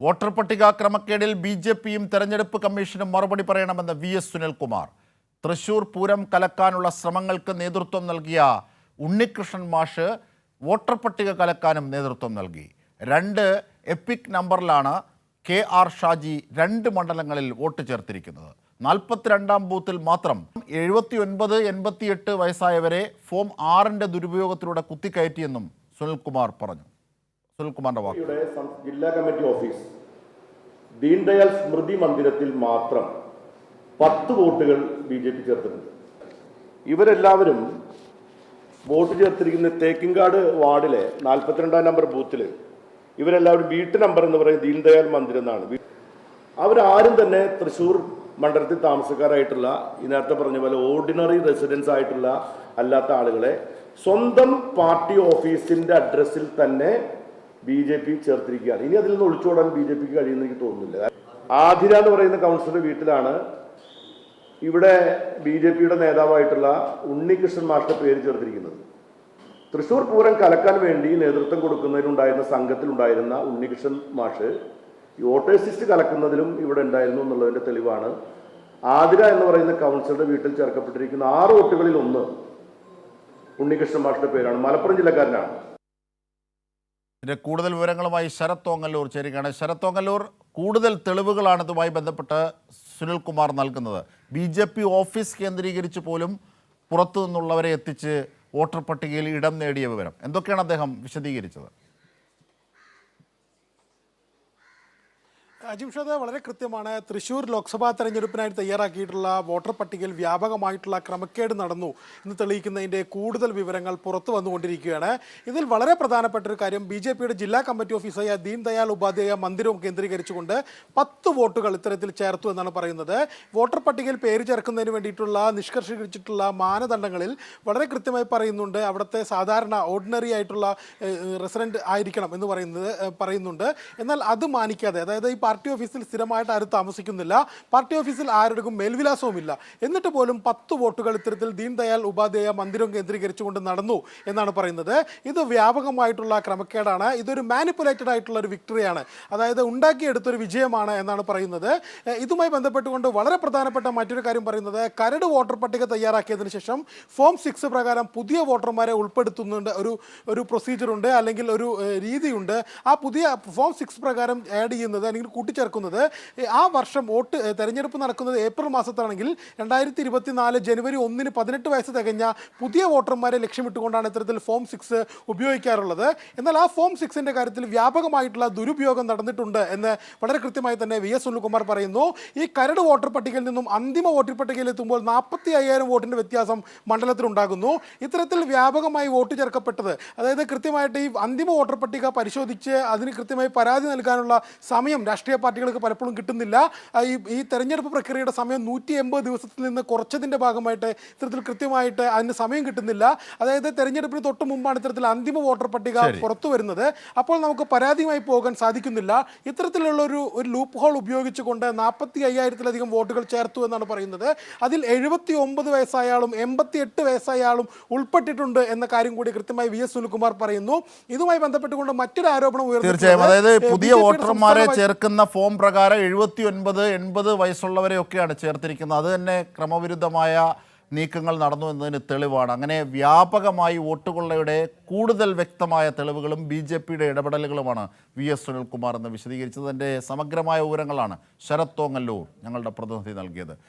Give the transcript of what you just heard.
Voter പട്ടിക ക്രമക്കേടിൽ ബി.ജെ.പിയും തെരഞ്ഞെടുപ്പ് കമ്മീഷനും മറുപടി പറയണമെന്ന് വി.എസ്. സുനിൽകുമാർ. തൃശൂർ പൂരം കലക്കാനുള്ള ശ്രമങ്ങൾക്ക് നേതൃത്വം നൽകിയ ഉണ്ണികൃഷ്ണൻ മാഷ് വോട്ടർ പട്ടിക കലക്കാനും നേതൃത്വം നൽകി. 2 എപ്പിക് നമ്പറിലാണ് കെ.ആർ. ഷാജി 2 മണ്ഡലങ്ങളിൽ വോട്ട് ചേർത്തിരിക്കുന്നത്. 42-ാം ബൂത്തിൽ മാത്രം 79-88 വയസ്സായവരെ ഫോം 6-ന്റെ ദുരുപയോഗത്തിലൂടെ കുത്തിക്കയറ്റിയെന്നും സുനിൽകുമാർ പറഞ്ഞു. ജില്ലാ കമ്മിറ്റി ഓഫീസ് ദീൻദയാൽ സ്മൃതി മന്ദിരത്തിൽ മാത്രം 10 വോട്ടുകൾ ബി.ജെ.പി. ചേർത്തിട്ടുണ്ട്. ഇവരെല്ലാവരും വോട്ട് ചേർത്തിരിക്കുന്ന തേക്കിൻകാട് വാർഡിലെ 42-ാം നമ്പർ ബൂത്തിൽ ഇവരെല്ലാവരും വീട്ടു നമ്പർ എന്ന് പറയുന്നത് ദീൻദയാൽ മന്ദിരം എന്നാണ്. അവരാരും തന്നെ തൃശ്ശൂർ മണ്ഡലത്തിൽ താമസക്കാരായിട്ടുള്ള ഈ നേരത്തെ പറഞ്ഞ പോലെ ഓർഡിനറി റെസിഡൻസ് ആയിട്ടുള്ള അല്ലാത്ത ആളുകളെ സ്വന്തം പാർട്ടി ഓഫീസിന്റെ അഡ്രസ്സിൽ തന്നെ ബി.ജെ.പി. ചേർത്തിരിക്കുകയാണ്. ഇനി അതിൽ നിന്ന് ഒളിച്ചോടാൻ ബി.ജെ.പിക്ക് കഴിയുമെന്ന് എനിക്ക് തോന്നുന്നില്ല. ആതിര എന്ന് പറയുന്ന കൗൺസിലറുടെ വീട്ടിലാണ് ഇവിടെ ബി.ജെ.പിയുടെ നേതാവായിട്ടുള്ള ഉണ്ണികൃഷ്ണൻ മാഷിന്റെ പേര് ചേർത്തിരിക്കുന്നത്. തൃശ്ശൂർ പൂരം കലക്കാൻ വേണ്ടി നേതൃത്വം കൊടുക്കുന്നതിനുണ്ടായിരുന്ന സംഘത്തിലുണ്ടായിരുന്ന ഉണ്ണികൃഷ്ണൻ മാഷ് ഈ വോട്ടേഴ്സ് ലിസ്റ്റ് കലക്കുന്നതിലും ഇവിടെ ഉണ്ടായിരുന്നു എന്നുള്ളതിന്റെ തെളിവാണ് ആതിര എന്ന് പറയുന്ന കൗൺസിലറുടെ വീട്ടിൽ ചേർക്കപ്പെട്ടിരിക്കുന്ന 6 വോട്ടുകളിൽ 1 ഉണ്ണികൃഷ്ണൻ മാഷിന്റെ പേരാണ്. മലപ്പുറം ജില്ലക്കാരനാണ്. ഇതിന്റെ കൂടുതൽ വിവരങ്ങളുമായി ശരത് തോങ്ങല്ലൂർ ചേരുകയാണ്. ശരത് തോങ്ങല്ലൂർ, കൂടുതൽ തെളിവുകളാണ് ഇതുമായി ബന്ധപ്പെട്ട് സുനിൽകുമാർ നൽകുന്നത്. ബി.ജെ.പി. ഓഫീസ് കേന്ദ്രീകരിച്ച് പോലും പുറത്തു നിന്നുള്ളവരെ എത്തിച്ച് വോട്ടർ പട്ടികയിൽ ഇടം നേടിയ വിവരം എന്തൊക്കെയാണ് അദ്ദേഹം വിശദീകരിച്ചത്? അജിംഷാദ്, വളരെ കൃത്യമാണ്. തൃശ്ശൂർ ലോക്സഭാ തെരഞ്ഞെടുപ്പിനായി തയ്യാറാക്കിയിട്ടുള്ള വോട്ടർ പട്ടികയിൽ വ്യാപകമായിട്ടുള്ള ക്രമക്കേട് നടന്നു എന്ന് തെളിയിക്കുന്നതിൻ്റെ കൂടുതൽ വിവരങ്ങൾ പുറത്തു വന്നുകൊണ്ടിരിക്കുകയാണ്. ഇതിൽ വളരെ പ്രധാനപ്പെട്ട ഒരു കാര്യം, ബി.ജെ.പിയുടെ ജില്ലാ കമ്മിറ്റി ഓഫീസായ ദീൻദയാൽ ഉപാധ്യായ മന്ദിരവും കേന്ദ്രീകരിച്ചുകൊണ്ട് 10 വോട്ടുകൾ ഇത്തരത്തിൽ ചേർത്തു എന്നാണ് പറയുന്നത്. വോട്ടർ പട്ടികയിൽ പേര് ചേർക്കുന്നതിന് വേണ്ടിയിട്ടുള്ള നിഷ്കർഷിച്ചിട്ടുള്ള മാനദണ്ഡങ്ങളിൽ വളരെ കൃത്യമായി പറയുന്നുണ്ട്, അവിടുത്തെ സാധാരണ ഓർഡിനറി ആയിട്ടുള്ള റെസിഡന്റ് ആയിരിക്കണം എന്ന് പറയുന്നുണ്ട്. എന്നാൽ അത് മാനിക്കാതെ, അതായത് ഈ പാർട്ടി ഓഫീസിൽ സ്ഥിരമായിട്ട് ആരും താമസിക്കുന്നില്ല, പാർട്ടി ഓഫീസിൽ ആരുടെയും മേൽവിലാസവുമില്ല, എന്നിട്ട് പോലും 10 വോട്ടുകൾ ഇത്തരത്തിൽ ദീൻദയാൽ ഉപാധ്യായ മന്ദിരം കേന്ദ്രീകരിച്ചുകൊണ്ട് നടന്നു എന്നാണ് പറയുന്നത്. ഇത് വ്യാപകമായിട്ടുള്ള ക്രമക്കേടാണ്. ഇതൊരു മാനിപ്പുലേറ്റഡ് ആയിട്ടുള്ള ഒരു വിക്ടറിയാണ്, അതായത് ഉണ്ടാക്കിയെടുത്തൊരു വിജയമാണ് എന്നാണ് പറയുന്നത്. ഇതുമായി ബന്ധപ്പെട്ടുകൊണ്ട് വളരെ പ്രധാനപ്പെട്ട മറ്റൊരു കാര്യം പറയുന്നത്, കരട് വോട്ടർ പട്ടിക തയ്യാറാക്കിയതിനു ശേഷം ഫോം 6 പ്രകാരം പുതിയ വോട്ടർമാരെ ഉൾപ്പെടുത്തുന്നുണ്ട്. ഒരു പ്രൊസീജിയറുണ്ട്, അല്ലെങ്കിൽ ഒരു രീതിയുണ്ട്. ആ പുതിയ ഫോം 6 പ്രകാരം ആഡ് ചെയ്യുന്നത് അല്ലെങ്കിൽ കൂട്ടിച്ചേർക്കുന്നത് ആ വർഷം തെരഞ്ഞെടുപ്പ് നടക്കുന്നത് ഏപ്രിൽ മാസത്താണെങ്കിൽ 2024 ജനുവരി 1-ന് 18 വയസ്സ് തികഞ്ഞ പുതിയ വോട്ടർമാരെ ലക്ഷ്യമിട്ടുകൊണ്ടാണ് ഇത്തരത്തിൽ ഫോം 6 ഉപയോഗിക്കാറുള്ളത്. എന്നാൽ ആ ഫോം 6ന്റെ കാര്യത്തിൽ വ്യാപകമായിട്ടുള്ള ദുരുപയോഗം നടന്നിട്ടുണ്ട് എന്ന് വളരെ കൃത്യമായി തന്നെ വി.എസ്. സുനിൽകുമാർ പറയുന്നു. ഈ കരട് വോട്ടർ പട്ടികയിൽ നിന്നും അന്തിമ വോട്ടർ പട്ടികയിൽ എത്തുമ്പോൾ 45,000 വോട്ടിന്റെ വ്യത്യാസം മണ്ഡലത്തിലുണ്ടാകുന്നു. ഇത്തരത്തിൽ വ്യാപകമായി വോട്ട് ചേർക്കപ്പെട്ടത്, അതായത് കൃത്യമായിട്ട് ഈ അന്തിമ വോട്ടർ പട്ടിക പരിശോധിച്ച് അതിന് കൃത്യമായി പരാതി നൽകാനുള്ള സമയം രാഷ്ട്രീയ പാർട്ടികൾക്ക് പലപ്പോഴും കിട്ടുന്നില്ല. ഈ തെരഞ്ഞെടുപ്പ് പ്രക്രിയയുടെ സമയം 180 ദിവസത്തിൽ നിന്ന് കുറച്ചതിൻ്റെ ഭാഗമായിട്ട് ഇത്തരത്തിൽ കൃത്യമായിട്ട് അതിന് സമയം കിട്ടുന്നില്ല. അതായത് തെരഞ്ഞെടുപ്പിന് തൊട്ട് മുമ്പാണ് ഇത്തരത്തിൽ അന്തിമ വോട്ടർ പട്ടിക പുറത്തു വരുന്നത്. അപ്പോൾ നമുക്ക് പരാതിയുമായി പോകാൻ സാധിക്കുന്നില്ല. ഇത്തരത്തിലുള്ള ഒരു ലൂപ്പ് ഹോൾ ഉപയോഗിച്ചുകൊണ്ട് 45,000-ലധികം വോട്ടുകൾ ചേർത്തു എന്നാണ് പറയുന്നത്. അതിൽ 79 വയസ്സായാലും 88 വയസ്സായാലും ഉൾപ്പെട്ടിട്ടുണ്ട് എന്ന കാര്യം കൂടി കൃത്യമായി വി.എസ്. സുനിൽകുമാർ പറയുന്നു. ഇതുമായി ബന്ധപ്പെട്ടുകൊണ്ട് മറ്റൊരു ആരോപണം തീർച്ചയായും, അതായത് പുതിയ വോട്ടർമാരെ ചേർക്കുന്ന ഫോം പ്രകാരം 79-80 വയസ്സുള്ളവരെയൊക്കെയാണ് ചേർത്തിരിക്കുന്നത്. അത് തന്നെ ക്രമവിരുദ്ധമായ നീക്കങ്ങൾ നടന്നു എന്നതിന് തെളിവാണ്. അങ്ങനെ വ്യാപകമായി വോട്ടുകൊള്ളയുടെ കൂടുതൽ വ്യക്തമായ തെളിവുകളും ബി.ജെ.പിയുടെ ഇടപെടലുകളുമാണ് വി.എസ്. സുനിൽകുമാർ എന്ന് വിശദീകരിച്ചത്. അതിൻ്റെ സമഗ്രമായ വിവരങ്ങളാണ് ശരത് തോങ്ങല്ലൂർ ഞങ്ങളുടെ പ്രതിനിധി നൽകിയത്.